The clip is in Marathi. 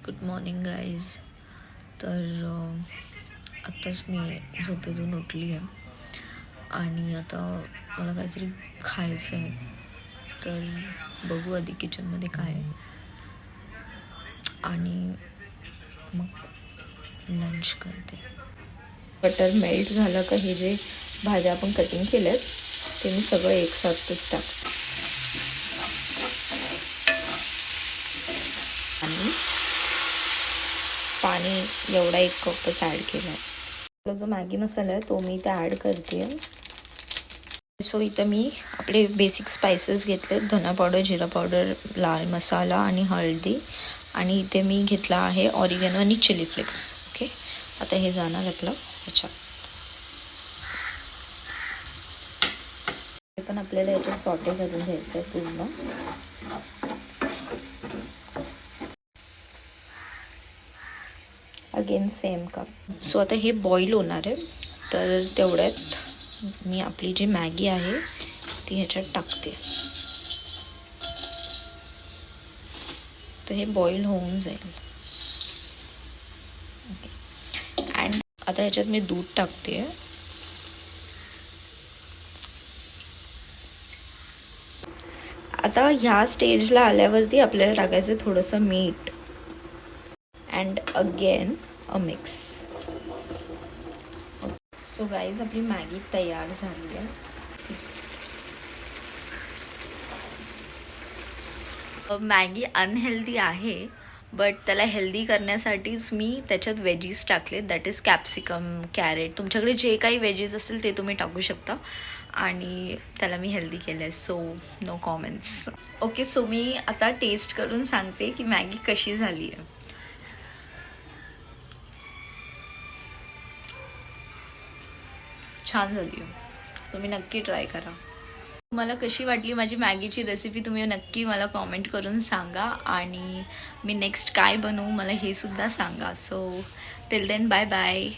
Good morning guys. तर आत्ताच मी झोपेतून उठली आहे आणि आता मला काहीतरी खायचं आहे. तर बघू आधी किचनमध्ये काय आहे आणि मग लंच करते. बटर मेल्ट झालं का हे जे भाज्या आपण कटिंग केल्यात ते मी सगळं एकसाथच टाकते आणि पाणी एवढा 1 कपच ॲड केला आहे. जो मॅगी मसाला आहे तो मी इथे ॲड करते. सो इथं मी आपले बेसिक स्पायसेस घेतले, धना पावडर, जिरा पावडर, लाल मसाला आणि हळदी, आणि इथे मी घेतला आहे ऑरिगॅनो आणि चिली फ्लेक्स. ओके, आता हे जाणार आपलं ह्याच्यात. हे पण आपल्याला याच्यात सॉटे करून घ्यायचं आहे पूर्ण. Again same cup. सो आता हे बॉईल होणार आहे, तर तेवढ्यात मी आपली जी मॅगी आहे ती ह्याच्यात टाकते. तर हे बॉईल होऊन जाईल. अँड आता ह्याच्यात मी दूध टाकते. आता ह्या स्टेजला आल्यावरती आपल्याला टाकायचं थोडंसं मीठ and again uh mix. So guys आपली मॅगी तयार झाली आहे. मॅगी अनहेल्दी आहे, बट त्याला हेल्दी करण्यासाठीच मी त्याच्यात वेजीस टाकले. That is capsicum, carrot. तुमच्याकडे जे काही वेजीस असेल ते तुम्ही टाकू शकता आणि त्याला मी हेल्दी केलं आहे. So no comments. Okay, so मी आता टेस्ट करून सांगते की मॅगी कशी झाली आहे. छान झाली आहे, तुम्ही नक्की ट्राय करा. तुम्हाला कशी वाटली माझी मॅगीची रेसिपी तुम्ही नक्की मला कॉमेंट करून सांगा, आणि मी नेक्स्ट काय बनवू मला हे सुद्धा सांगा. So till then bye bye.